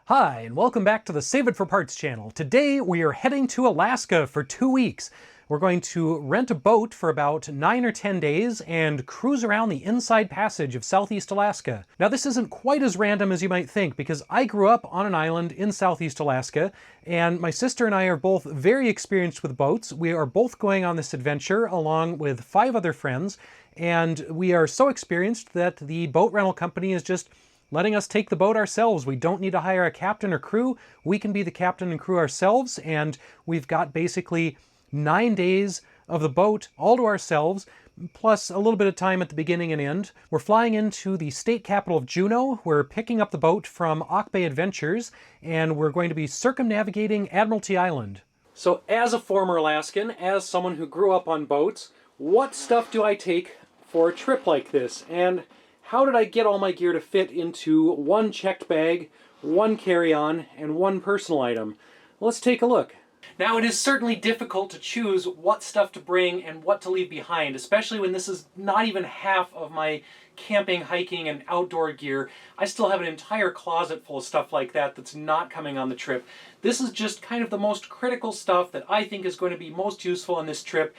Hi, and welcome back to the Save It for Parts channel. Today we are heading to Alaska for 2 weeks. We're going to rent a boat for about 9 or 10 days and cruise around the inside passage of Southeast Alaska. Now this isn't quite as random as you might think because I grew up on an island in Southeast Alaska and my sister and I are both very experienced with boats. We are both going on this adventure along with 5 other friends, and we are so experienced that the boat rental company is just letting us take the boat ourselves. We don't need to hire a captain or crew. We can be the captain and crew ourselves, and we've got basically 9 days of the boat all to ourselves, plus a little bit of time at the beginning and end. We're flying into the state capital of Juneau. We're picking up the boat from Auk Bay Adventures, and we're going to be circumnavigating Admiralty Island. So as a former Alaskan, as someone who grew up on boats, what stuff do I take for a trip like this? And how did I get all my gear to fit into one checked bag, one carry-on, and one personal item? Let's take a look. Now, it is certainly difficult to choose what stuff to bring and what to leave behind, especially when this is not even half of my camping, hiking, and outdoor gear. I still have an entire closet full of stuff like that that's not coming on the trip. This is just kind of the most critical stuff that I think is going to be most useful on this trip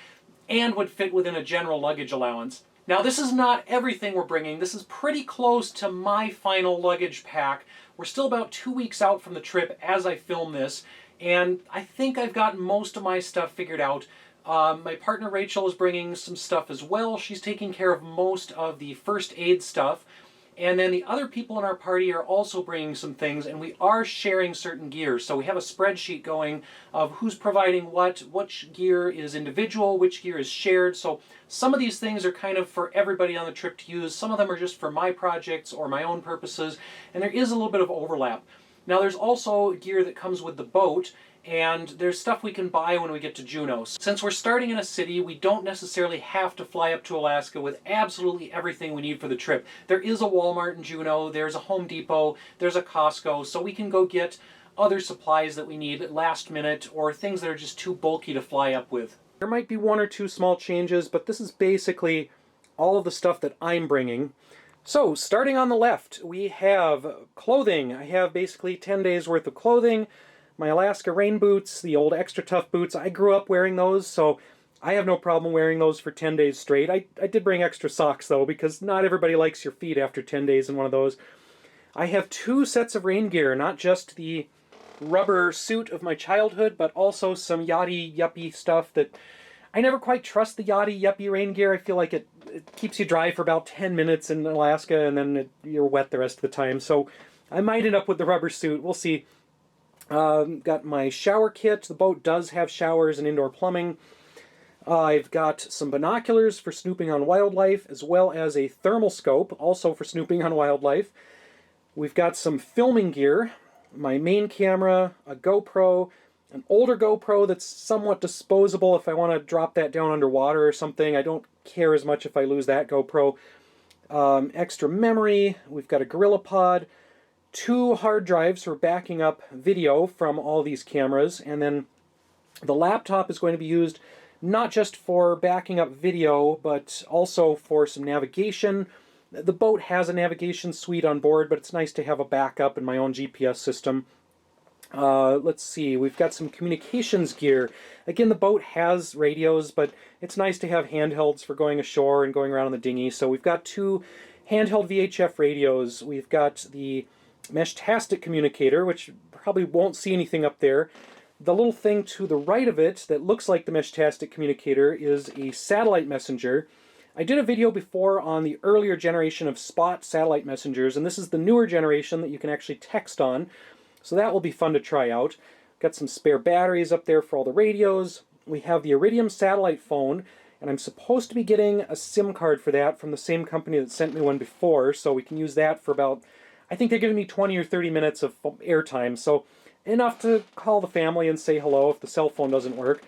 and would fit within a general luggage allowance. Now, this is not everything we're bringing. This is pretty close to my final luggage pack. We're still about 2 weeks out from the trip as I film this, and I think I've got most of my stuff figured out. My partner Rachel is bringing some stuff as well. She's taking care of most of the first aid stuff. And then the other people in our party are also bringing some things, and we are sharing certain gear. So we have a spreadsheet going of who's providing what, which gear is individual, which gear is shared. So some of these things are kind of for everybody on the trip to use. Some of them are just for my projects or my own purposes, and there is a little bit of overlap. Now there's also gear that comes with the boat, and there's stuff we can buy when we get to Juneau. Since we're starting in a city, we don't necessarily have to fly up to Alaska with absolutely everything we need for the trip. There is a Walmart in Juneau, there's a Home Depot, there's a Costco, so we can go get other supplies that we need last minute or things that are just too bulky to fly up with. There might be 1 or 2 small changes, but this is basically all of the stuff that I'm bringing. So, starting on the left, we have clothing. I have basically 10 days worth of clothing. My Alaska rain boots, the old extra tough boots, I grew up wearing those, so I have no problem wearing those for 10 days straight. I did bring extra socks though, because not everybody likes your feet after 10 days in one of those. I have 2 sets of rain gear, not just the rubber suit of my childhood, but also some yachty yuppie stuff that I never quite trust. The yachty yuppie rain gear. I feel like it keeps you dry for about 10 minutes in Alaska, and then you're wet the rest of the time. So I might end up with the rubber suit. We'll see. Got my shower kit. The boat does have showers and indoor plumbing. I've got some binoculars for snooping on wildlife, as well as a thermal scope, also for snooping on wildlife. We've got some filming gear, my main camera, a GoPro, an older GoPro that's somewhat disposable if I want to drop that down underwater or something. I don't care as much if I lose that GoPro. Extra memory. We've got a GorillaPod. 2 hard drives for backing up video from all these cameras, and then the laptop is going to be used not just for backing up video, but also for some navigation. The boat has a navigation suite on board, but it's nice to have a backup in my own GPS system. Let's see, we've got some communications gear. Again, the boat has radios, but it's nice to have handhelds for going ashore and going around on the dinghy. So we've got 2 handheld VHF radios. We've got the Mesh-tastic communicator, which probably won't see anything up there. The little thing to the right of it that looks like the Mesh-tastic communicator is a satellite messenger. I did a video before on the earlier generation of Spot satellite messengers, and this is the newer generation that you can actually text on, so that will be fun to try out. Got some spare batteries up there for all the radios. We have the Iridium satellite phone, and I'm supposed to be getting a SIM card for that from the same company that sent me one before, so we can use that for about, I think they're giving me 20 or 30 minutes of airtime, so enough to call the family and say hello if the cell phone doesn't work.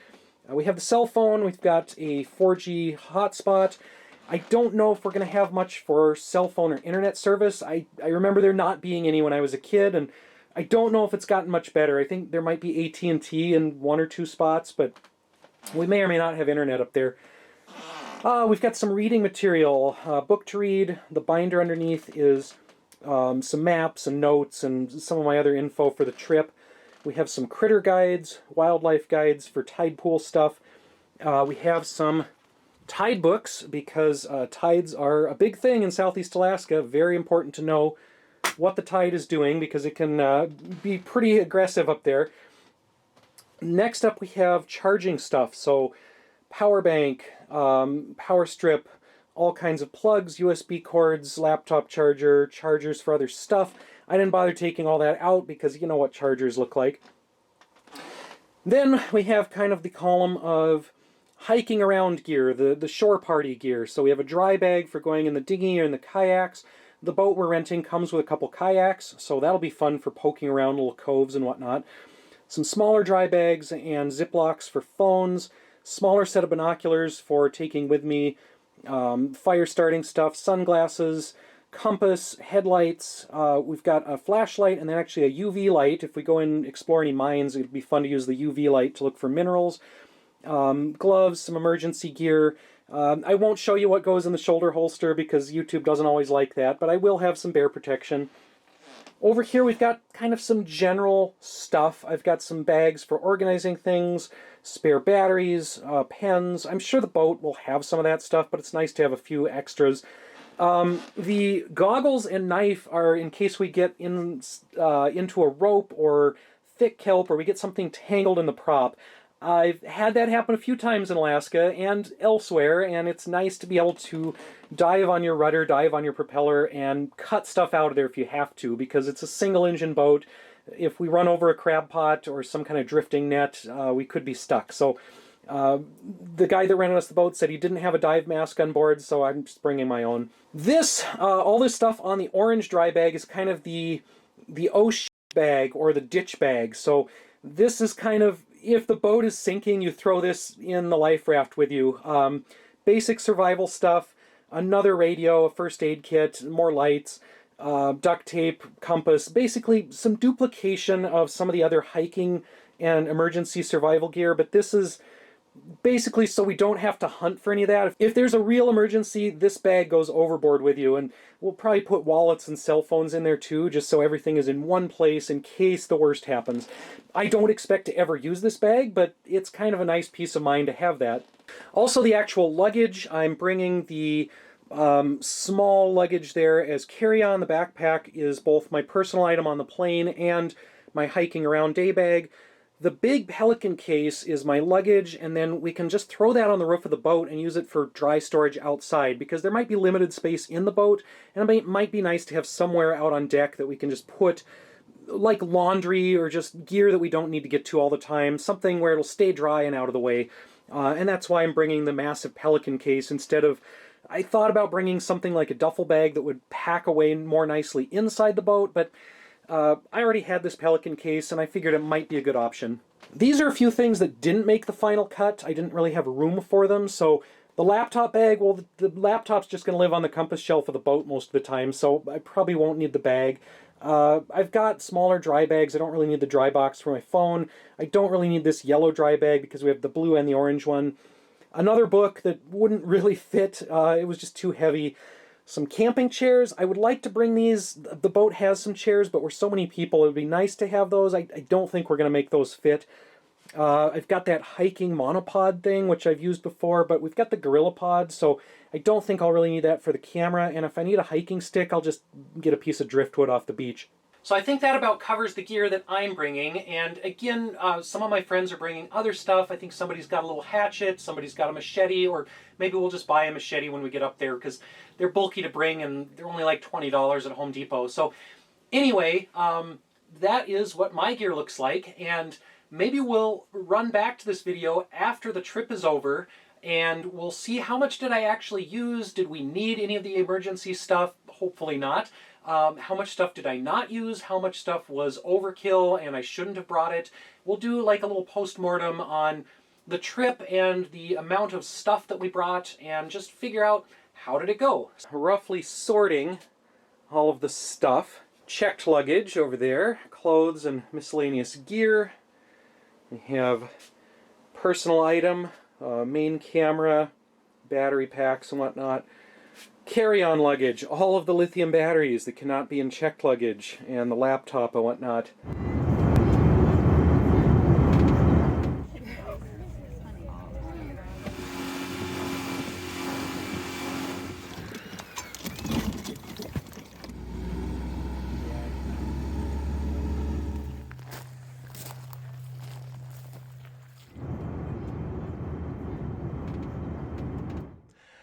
We have the cell phone, we've got a 4G hotspot. I don't know if we're going to have much for cell phone or internet service. I remember there not being any when I was a kid, and I don't know if it's gotten much better. I think there might be AT&T in 1 or 2 spots, but we may or may not have internet up there. We've got some reading material, book to read. The binder underneath is some maps and notes and some of my other info for the trip. We have some critter guides, wildlife guides for tide pool stuff. We have some tide books because tides are a big thing in Southeast Alaska. Very important to know what the tide is doing because it can be pretty aggressive up there. Next up we have charging stuff, so power bank, power strip, all kinds of plugs, USB cords, laptop charger, chargers for other stuff. I didn't bother taking all that out because you know what chargers look like. Then we have kind of the column of hiking around gear, the shore party gear. So we have a dry bag for going in the dinghy or in the kayaks. The boat we're renting comes with a couple kayaks, so that'll be fun for poking around little coves and whatnot. Some smaller dry bags and Ziplocs for phones, smaller set of binoculars for taking with me, fire starting stuff, sunglasses, compass, headlights. We've got a flashlight and then actually a UV light. If we go and explore any mines, it'd be fun to use the UV light to look for minerals. Gloves, some emergency gear. I won't show you what goes in the shoulder holster because YouTube doesn't always like that, but I will have some bear protection. Over here we've got kind of some general stuff. I've got some bags for organizing things, spare batteries, pens. I'm sure the boat will have some of that stuff, but it's nice to have a few extras. The goggles and knife are in case we get into a rope or thick kelp or we get something tangled in the prop. I've had that happen a few times in Alaska and elsewhere, and it's nice to be able to dive on your rudder, dive on your propeller, and cut stuff out of there if you have to, because it's a single-engine boat. If we run over a crab pot or some kind of drifting net, we could be stuck. So the guy that rented us the boat said he didn't have a dive mask on board, so I'm just bringing my own. All this stuff on the orange dry bag is kind of the ocean bag or the ditch bag. So this is kind of, if the boat is sinking, you throw this in the life raft with you. Basic survival stuff, another radio, a first aid kit, more lights, duct tape, compass, basically some duplication of some of the other hiking and emergency survival gear, but this is basically so we don't have to hunt for any of that. If there's a real emergency, this bag goes overboard with you, and we'll probably put wallets and cell phones in there too, just so everything is in one place in case the worst happens. I don't expect to ever use this bag, but it's kind of a nice peace of mind to have that. Also, the actual luggage, I'm bringing the small luggage there as carry-on. The backpack is both my personal item on the plane and my hiking around day bag. The big Pelican case is my luggage, and then we can just throw that on the roof of the boat and use it for dry storage outside, because there might be limited space in the boat, and it might be nice to have somewhere out on deck that we can just put like laundry or just gear that we don't need to get to all the time, something where it'll stay dry and out of the way. And that's why I'm bringing the massive Pelican case instead of... I thought about bringing something like a duffel bag that would pack away more nicely inside the boat, but I already had this Pelican case, and I figured it might be a good option. These are a few things that didn't make the final cut. I didn't really have room for them, so the laptop bag, well, the laptop's just going to live on the compass shelf of the boat most of the time, so I probably won't need the bag. I've got smaller dry bags. I don't really need the dry box for my phone. I don't really need this yellow dry bag because we have the blue and the orange one. Another book that wouldn't really fit, it was just too heavy. Some camping chairs. I would like to bring these. The boat has some chairs, but we're so many people, it would be nice to have those. I don't think we're going to make those fit. I've got that hiking monopod thing, which I've used before, but we've got the Gorilla Pod, so I don't think I'll really need that for the camera, and if I need a hiking stick, I'll just get a piece of driftwood off the beach. So I think that about covers the gear that I'm bringing, and again, some of my friends are bringing other stuff. I think somebody's got a little hatchet, somebody's got a machete, or maybe we'll just buy a machete when we get up there, because they're bulky to bring, and they're only like $20 at Home Depot. So anyway, that is what my gear looks like, and maybe we'll run back to this video after the trip is over, and we'll see how much did I actually use. Did we need any of the emergency stuff? Hopefully not. How much stuff did I not use? How much stuff was overkill and I shouldn't have brought it? We'll do like a little post-mortem on the trip and the amount of stuff that we brought and just figure out how did it go. Roughly sorting all of the stuff. Checked luggage over there, clothes and miscellaneous gear. We have personal item, main camera, battery packs and whatnot. carry-on luggage, all of the lithium batteries that cannot be in checked luggage, and the laptop and whatnot.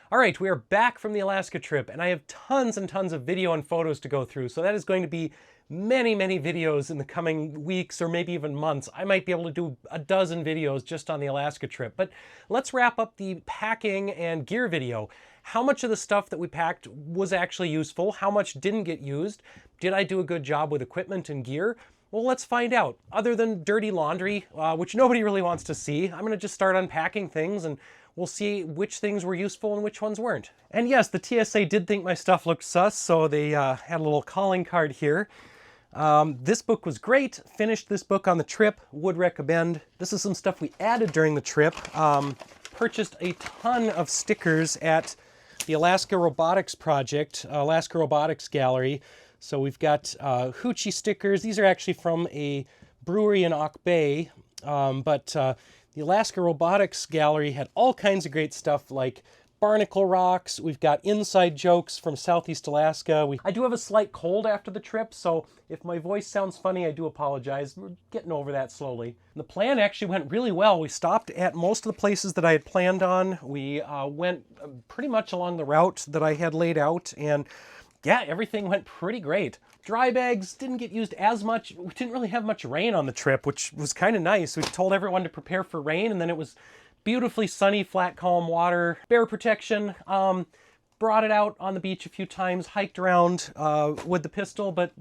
All right, we are back from the Alaska trip, and I have tons and tons of video and photos to go through, so that is going to be many, many videos in the coming weeks or maybe even months. I might be able to do a dozen videos just on the Alaska trip, but let's wrap up the packing and gear video. How much of the stuff that we packed was actually useful? How much didn't get used? Did I do a good job with equipment and gear? Well, let's find out. Other than dirty laundry, which nobody really wants to see, I'm going to just start unpacking things and we'll see which things were useful and which ones weren't. And yes, the TSA did think my stuff looked sus, so they had a little calling card here. This book was great. Finished this book on the trip. Would recommend. This is some stuff we added during the trip. Purchased a ton of stickers at the Alaska Robotics Project, Alaska Robotics Gallery. So we've got hoochie stickers. These are actually from a brewery in Auk Bay, but the Alaska Robotics Gallery had all kinds of great stuff like barnacle rocks. We've got inside jokes from Southeast Alaska. I do have a slight cold after the trip, so if my voice sounds funny, I do apologize. We're getting over that slowly. The plan actually went really well. We stopped at most of the places that I had planned on. We went pretty much along the route that I had laid out, and yeah, everything went pretty great. Dry bags didn't get used as much. We didn't really have much rain on the trip, which was kind of nice. We told everyone to prepare for rain, and then it was beautifully sunny, flat, calm water. Bear protection, brought it out on the beach a few times, hiked around with the pistol, but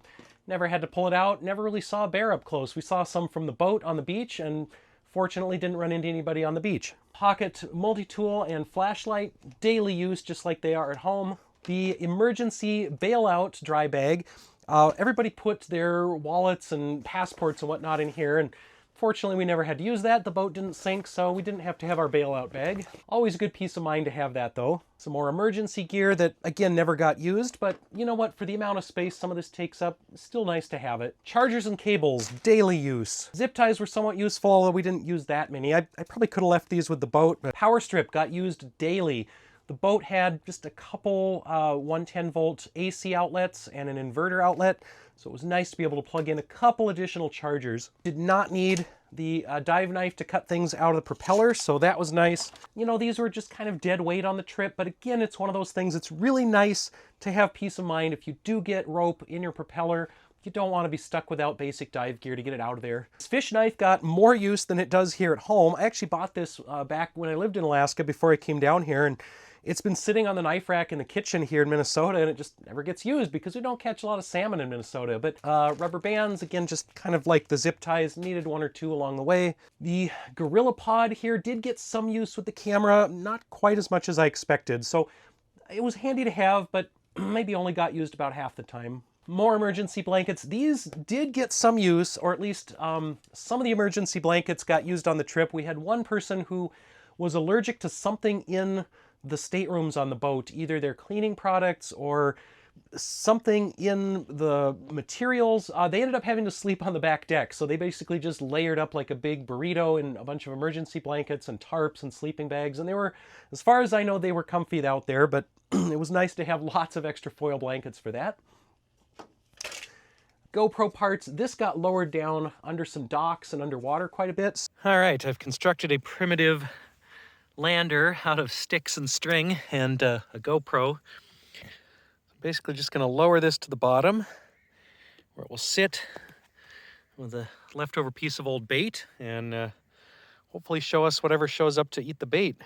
never had to pull it out. Never really saw a bear up close. We saw some from the boat on the beach, and fortunately didn't run into anybody on the beach. Pocket multi-tool and flashlight, daily use just like they are at home. The emergency bailout dry bag, everybody put their wallets and passports and whatnot in here, and fortunately we never had to use that. The boat didn't sink, so we didn't have to have our bailout bag. Always a good peace of mind to have that though. Some more emergency gear that again never got used, but you know what, for the amount of space some of this takes up, still nice to have it. Chargers and cables, daily use. Zip ties were somewhat useful, although we didn't use that many. I probably could have left these with the boat, but power strip got used daily. The boat had just a couple 110 volt AC outlets and an inverter outlet, so it was nice to be able to plug in a couple additional chargers. Did not need the dive knife to cut things out of the propeller, so that was nice. You know, these were just kind of dead weight on the trip, but again, it's one of those things that's really nice to have peace of mind. If you do get rope in your propeller, you don't want to be stuck without basic dive gear to get it out of there. This fish knife got more use than it does here at home. I actually bought this back when I lived in Alaska before I came down here, and it's been sitting on the knife rack in the kitchen here in Minnesota, and it just never gets used because we don't catch a lot of salmon in Minnesota. But rubber bands, again, just kind of like the zip ties, needed one or two along the way. The Gorilla Pod here did get some use with the camera, not quite as much as I expected. So it was handy to have, but maybe only got used about half the time. More emergency blankets. These did get some use, or at least some of the emergency blankets got used on the trip. We had one person who was allergic to something in the staterooms on the boat, either their cleaning products or something in the materials. They ended up having to sleep on the back deck, so they basically just layered up like a big burrito in a bunch of emergency blankets and tarps and sleeping bags, and they were, as far as I know, they were comfy out there, but it was nice to have lots of extra foil blankets for that. GoPro parts, this got lowered down under some docks and underwater quite a bit. All right, I've constructed a primitive lander out of sticks and string and a GoPro. Basically just going to lower this to the bottom where it will sit with a leftover piece of old bait and hopefully show us whatever shows up to eat the bait.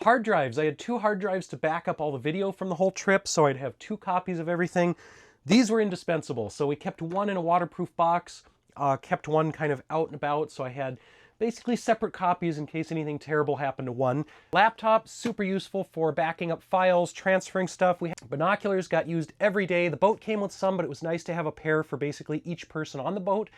Hard drives. I had 2 hard drives to back up all the video from the whole trip, so I'd have 2 copies of everything. These were indispensable, so we kept one in a waterproof box, kept one kind of out and about, so I had basically separate copies in case anything terrible happened to one. Laptop, super useful for backing up files, transferring stuff. We had binoculars, got used every day. The boat came with some, but it was nice to have a pair for basically each person on the boat.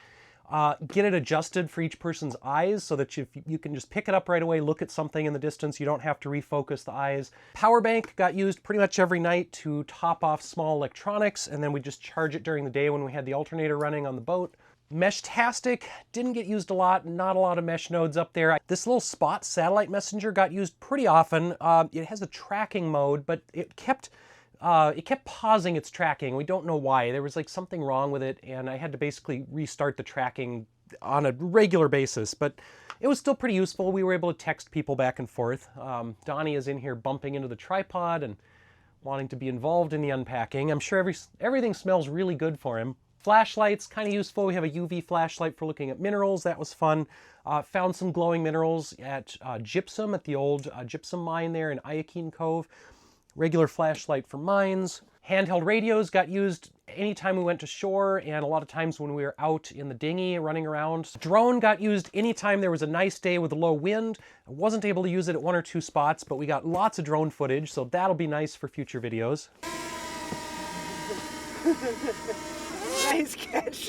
Get it adjusted for each person's eyes so that you can just pick it up right away, look at something in the distance. You don't have to refocus the eyes. Power bank got used pretty much every night to top off small electronics, and then we just charge it during the day when we had the alternator running on the boat. Mesh-tastic didn't get used a lot, not a lot of mesh nodes up there. This little spot satellite messenger got used pretty often. It has a tracking mode, but it kept pausing its tracking. We don't know why. There was like something wrong with it, and I had to basically restart the tracking on a regular basis, but it was still pretty useful. We were able to text people back and forth. Donnie is in here bumping into the tripod and wanting to be involved in the unpacking. I'm sure everything smells really good for him. Flashlights, kind of useful. We have a UV flashlight for looking at minerals. That was fun. Found some glowing minerals at gypsum, at the old gypsum mine there in Iakeen Cove. Regular flashlight for mines. Handheld radios got used anytime we went to shore and a lot of times when we were out in the dinghy running around. Drone got used anytime there was a nice day with a low wind. I wasn't able to use it at one or two spots, but we got lots of drone footage, so that'll be nice for future videos. Nice catch.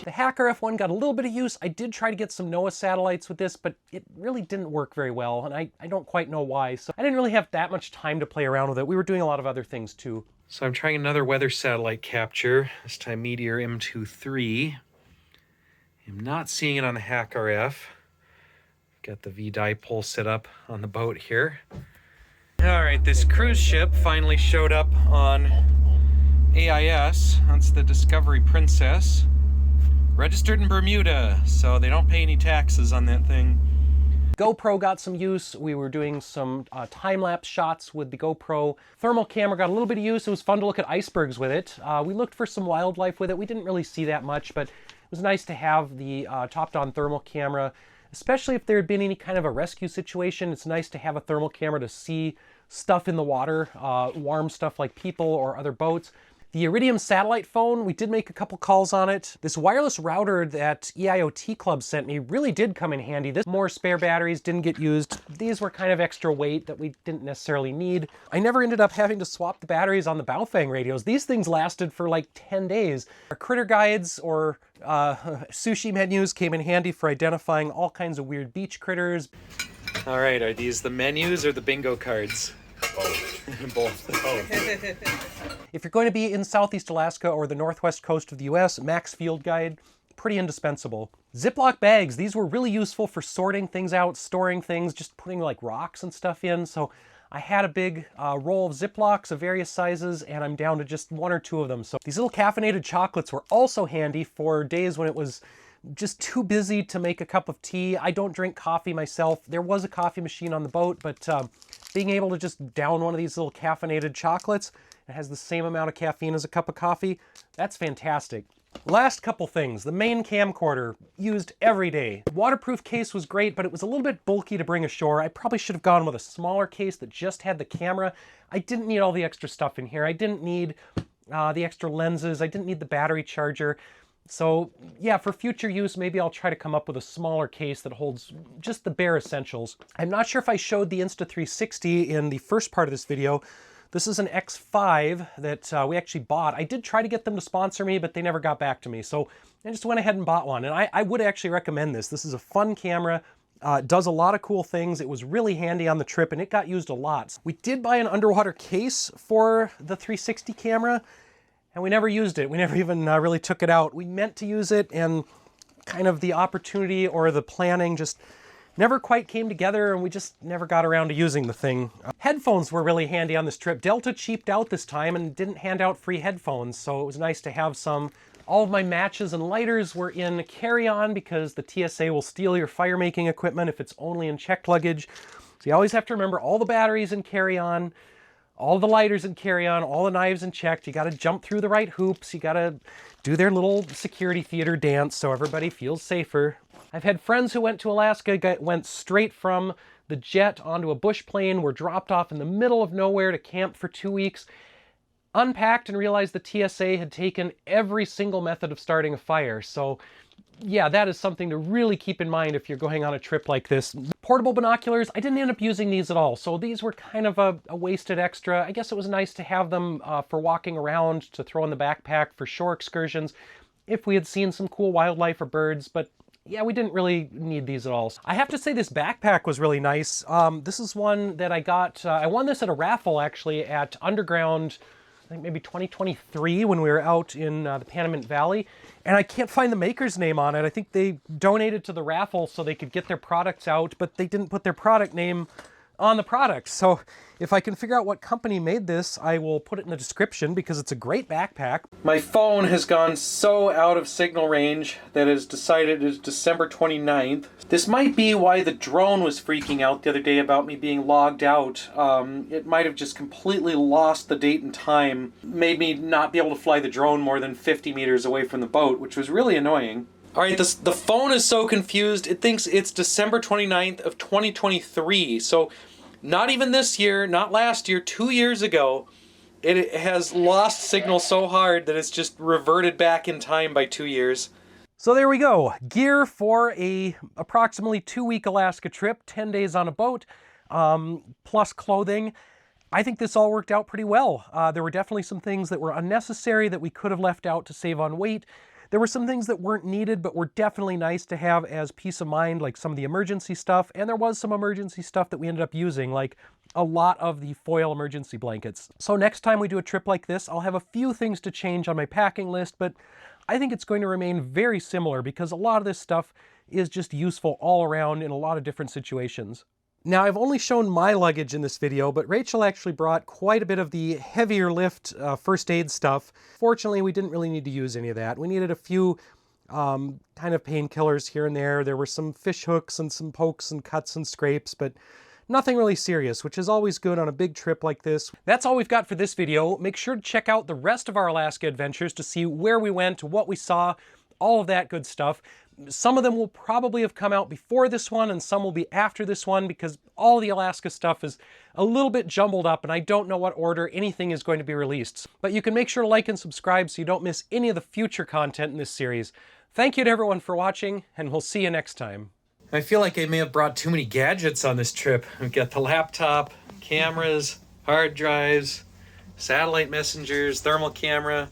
The Hacker F1 got a little bit of use. I did try to get some NOAA satellites with this, but it really didn't work very well, and I don't quite know why. So I didn't really have that much time to play around with it. We were doing a lot of other things too. So I'm trying another weather satellite capture, this time Meteor M23. I'm not seeing it on the Hack RF. Got the V-dipole set up on the boat here. All right, this cruise ship finally showed up on AIS. That's the Discovery Princess. Registered in Bermuda, so they don't pay any taxes on that thing. GoPro got some use. We were doing some time-lapse shots with the GoPro. Thermal camera got a little bit of use. It was fun to look at icebergs with it. We looked for some wildlife with it. We didn't really see that much, but it was nice to have the topped-on thermal camera, especially if there had been any kind of a rescue situation. It's nice to have a thermal camera to see stuff in the water, warm stuff like people or other boats. The Iridium satellite phone, we did make a couple calls on it. This wireless router that EIoT Club sent me really did come in handy. This more spare batteries didn't get used. These were kind of extra weight that we didn't necessarily need. I never ended up having to swap the batteries on the Baofeng radios. These things lasted for like 10 days. Our critter guides or sushi menus came in handy for identifying all kinds of weird beach critters. All right, are these the menus or the bingo cards? Both. If you're going to be in Southeast Alaska or the northwest coast of the US, Mac's Field Guide, pretty indispensable. Ziploc bags, these were really useful for sorting things out, storing things, just putting like rocks and stuff in. So I had a big roll of Ziplocs of various sizes, and I'm down to just one or two of them. So these little caffeinated chocolates were also handy for days when it was just too busy to make a cup of tea. I don't drink coffee myself. There was a coffee machine on the boat, but being able to just down one of these little caffeinated chocolates, it has the same amount of caffeine as a cup of coffee, that's fantastic. Last couple things. The main camcorder, used every day. The waterproof case was great, but it was a little bit bulky to bring ashore. I probably should have gone with a smaller case that just had the camera. I didn't need all the extra stuff in here. I didn't need the extra lenses. I didn't need the battery charger. So yeah, for future use, maybe I'll try to come up with a smaller case that holds just the bare essentials. I'm not sure if I showed the Insta360 in the first part of this video. This is an X5 that we actually bought. I did try to get them to sponsor me, but they never got back to me. So I just went ahead and bought one. And I would actually recommend this. This is a fun camera. Does a lot of cool things. It was really handy on the trip and it got used a lot. We did buy an underwater case for the 360 camera, and we never used it. We never even really took it out. We meant to use it, and kind of the opportunity or the planning just never quite came together, and we just never got around to using the thing. Headphones were really handy on this trip. Delta cheaped out this time and didn't hand out free headphones, so it was nice to have some. All of my matches and lighters were in carry-on because the TSA will steal your fire-making equipment if it's only in checked luggage. So you always have to remember all the batteries in carry-on, all the lighters in carry-on, all the knives in checked. You gotta jump through the right hoops. You gotta do their little security theater dance so everybody feels safer. I've had friends who went to Alaska, went straight from the jet onto a bush plane, were dropped off in the middle of nowhere to camp for 2 weeks, unpacked and realized the TSA had taken every single method of starting a fire. So yeah, that is something to really keep in mind if you're going on a trip like this. Portable binoculars, I didn't end up using these at all, so these were kind of a wasted extra. I guess it was nice to have them for walking around, to throw in the backpack for shore excursions, if we had seen some cool wildlife or birds, but yeah, we didn't really need these at all. I have to say this backpack was really nice. This is one that I got, I won this at a raffle actually at Underground, I think maybe 2023 when we were out in the Panamint Valley. And I can't find the maker's name on it. I think they donated to the raffle so they could get their products out, but they didn't put their product name on the product. So if I can figure out what company made this, I will put it in the description because it's a great backpack. My phone has gone so out of signal range that it has decided it's December 29th. This might be why the drone was freaking out the other day about me being logged out. It might have just completely lost the date and time, made me not be able to fly the drone more than 50 meters away from the boat, which was really annoying. All right, the phone is so confused. It thinks it's December 29th of 2023. So not even this year, not last year, 2 years ago, it has lost signal so hard that it's just reverted back in time by 2 years. So there we go. Gear for a approximately 2-week Alaska trip, 10 days on a boat, plus clothing. I think this all worked out pretty well. There were definitely some things that were unnecessary that we could have left out to save on weight. There were some things that weren't needed, but were definitely nice to have as peace of mind, like some of the emergency stuff. And there was some emergency stuff that we ended up using, like a lot of the foil emergency blankets. So next time we do a trip like this, I'll have a few things to change on my packing list, but I think it's going to remain very similar because a lot of this stuff is just useful all around in a lot of different situations. Now, I've only shown my luggage in this video, but Rachel actually brought quite a bit of the heavier lift first aid stuff. Fortunately, we didn't really need to use any of that. We needed a few kind of painkillers here and there. There were some fish hooks and some pokes and cuts and scrapes, but nothing really serious, which is always good on a big trip like this. That's all we've got for this video. Make sure to check out the rest of our Alaska adventures to see where we went, what we saw, all of that good stuff. Some of them will probably have come out before this one and some will be after this one because all the Alaska stuff is a little bit jumbled up and I don't know what order anything is going to be released. But you can make sure to like and subscribe so you don't miss any of the future content in this series. Thank you to everyone for watching and we'll see you next time. I feel like I may have brought too many gadgets on this trip. We've got the laptop, cameras, hard drives, satellite messengers, thermal camera.